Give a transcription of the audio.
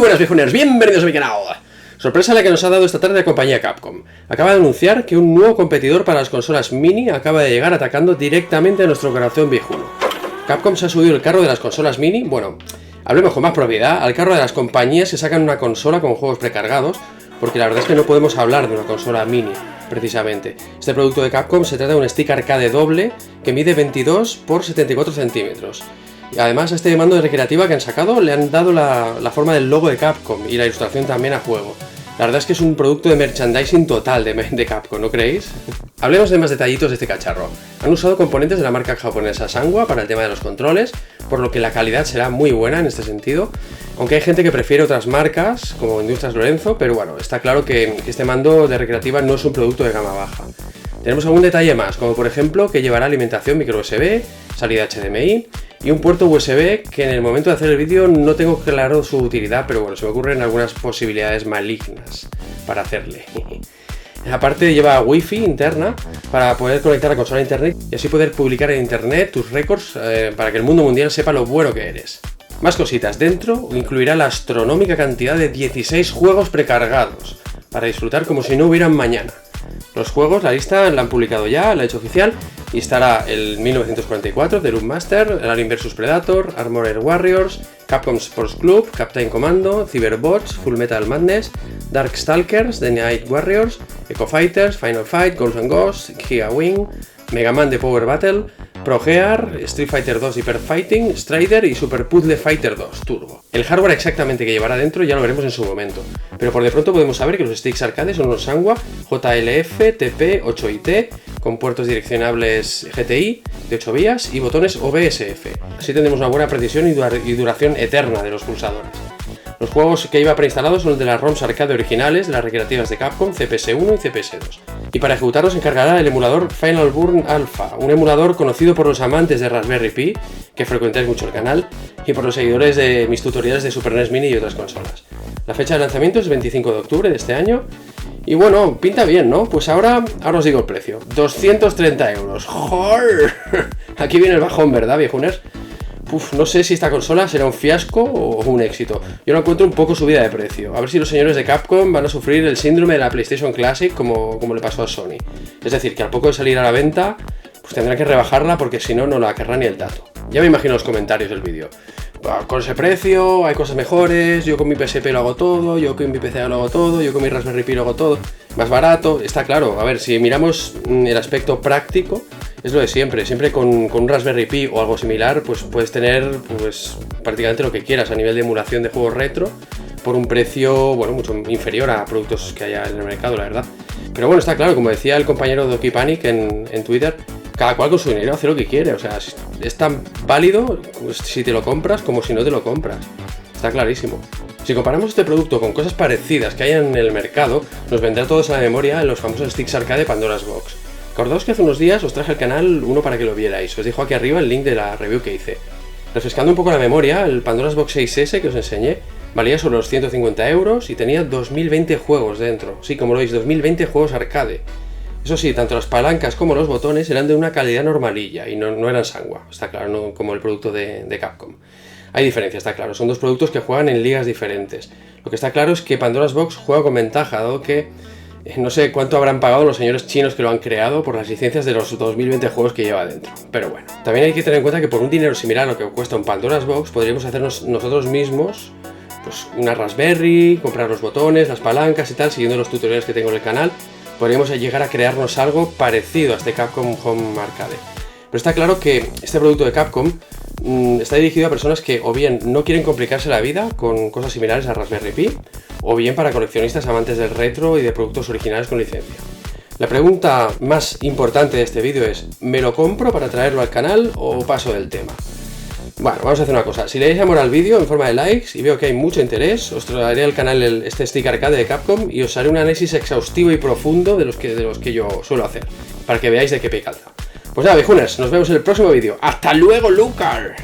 buenas viejuneros, bienvenidos a mi canal. Sorpresa la que nos ha dado esta tarde la compañía Capcom. Acaba de anunciar que un nuevo competidor para las consolas mini acaba de llegar atacando directamente a nuestro corazón viejuno. Capcom se ha subido el carro de las consolas mini, bueno, hablemos con más propiedad, al carro de las compañías que sacan una consola con juegos precargados, porque la verdad es que no podemos hablar de una consola mini, precisamente. Este producto de Capcom se trata de un stick arcade doble que mide 22 x 74 centímetros. Y además a este mando de recreativa que han sacado le han dado la forma del logo de Capcom y la ilustración también a juego. La verdad es que es un producto de merchandising total de Capcom, ¿no creéis? Hablemos de más detallitos de este cacharro. Han usado componentes de la marca japonesa Sanwa para el tema de los controles, por lo que la calidad será muy buena en este sentido, aunque hay gente que prefiere otras marcas, como Industrias Lorenzo, pero bueno, está claro que este mando de recreativa no es un producto de gama baja. Tenemos algún detalle más, como por ejemplo que llevará alimentación micro USB, salida HDMI y un puerto USB que en el momento de hacer el vídeo no tengo claro su utilidad, pero bueno, se me ocurren algunas posibilidades malignas para hacerle. Aparte lleva Wi-Fi interna para poder conectar la consola a internet y así poder publicar en internet tus récords para que el mundo mundial sepa lo bueno que eres. Más cositas, dentro incluirá la astronómica cantidad de 16 juegos precargados para disfrutar como si no hubieran mañana. Los juegos, la lista la han publicado ya, la ha hecho oficial y estará el 1944 de Loop Master, el Alien vs Predator, Armored Warriors, Capcom Sports Club, Captain Commando, Cyberbots, Full Metal Madness, Darkstalkers, The Night Warriors, Echo Fighters, Final Fight, Ghosts and Ghosts, Giga Wing, Mega Man The Power Battle, Pro Gear, Street Fighter 2 Hyper Fighting, Strider y Super Puzzle Fighter 2 Turbo. El hardware exactamente que llevará dentro ya lo veremos en su momento, pero por de pronto podemos saber que los sticks arcade son los Sanwa JLF TP8IT con puertos direccionables GTI de 8 vías y botones OBSF. Así tendremos una buena precisión y duración eterna de los pulsadores. Los juegos que lleva preinstalados son los de las ROMs arcade originales de las recreativas de Capcom CPS1 y CPS2. Y para ejecutarlos se encargará el emulador Final Burn Alpha, un emulador conocido por los amantes de Raspberry Pi, que frecuentáis mucho el canal, y por los seguidores de mis tutoriales de Super NES Mini y otras consolas. La fecha de lanzamiento es 25 de octubre de este año. Y bueno, pinta bien, ¿no? Pues ahora os digo el precio. 230 euros. ¡Joder! Aquí viene el bajón, ¿verdad, viejunes? No sé si esta consola será un fiasco o un éxito. Yo la encuentro un poco subida de precio. A ver si los señores de Capcom van a sufrir el síndrome de la PlayStation Classic como le pasó a Sony. Es decir, que al poco de salir a la venta, pues tendrán que rebajarla porque si no, no la querrá ni el tato. Ya me imagino los comentarios del vídeo. Con ese precio hay cosas mejores, yo con mi PSP lo hago todo, yo con mi PC lo hago todo, yo con mi Raspberry Pi lo hago todo. Más barato, está claro. A ver, si miramos el aspecto práctico, es lo de siempre. Siempre con un Raspberry Pi o algo similar, pues puedes tener pues prácticamente lo que quieras a nivel de emulación de juegos retro por un precio, bueno, mucho inferior a productos que haya en el mercado, la verdad. Pero bueno, está claro, como decía el compañero Doki Panic en Twitter, cada cual con su dinero hace lo que quiere. O sea, es tan válido pues, si te lo compras como si no te lo compras. Está clarísimo. Si comparamos este producto con cosas parecidas que hay en el mercado, nos vendrá todos a la memoria en los famosos sticks arcade Pandora's Box. Acordaos que hace unos días os traje al canal uno para que lo vierais. Os dejo aquí arriba el link de la review que hice. Refrescando un poco la memoria, el Pandora's Box 6S que os enseñé valía sobre los 150 euros y tenía 2020 juegos dentro. Sí, como lo veis, 2020 juegos arcade. Eso sí, tanto las palancas como los botones eran de una calidad normalilla y no eran Sanwa, está claro, no como el producto de Capcom. Hay diferencia, está claro, son dos productos que juegan en ligas diferentes. Lo que está claro es que Pandora's Box juega con ventaja, dado que no sé cuánto habrán pagado los señores chinos que lo han creado por las licencias de los 2020 juegos que lleva dentro. Pero bueno, también hay que tener en cuenta que por un dinero similar a lo que cuesta un Pandora's Box, podríamos hacernos nosotros mismos pues una Raspberry, comprar los botones, las palancas y tal, siguiendo los tutoriales que tengo en el canal. Podríamos llegar a crearnos algo parecido a este Capcom Home Arcade. Pero está claro que este producto de Capcom está dirigido a personas que o bien no quieren complicarse la vida con cosas similares a Raspberry Pi, o bien para coleccionistas amantes del retro y de productos originales con licencia. La pregunta más importante de este vídeo es, ¿me lo compro para traerlo al canal o paso del tema? Bueno, vamos a hacer una cosa, si le dais amor al vídeo en forma de likes y veo que hay mucho interés, os traeré al canal este stick arcade de Capcom y os haré un análisis exhaustivo y profundo de los que yo suelo hacer, para que veáis de qué pie calza. Pues nada, viejunes, nos vemos en el próximo vídeo. ¡Hasta luego, Lucar!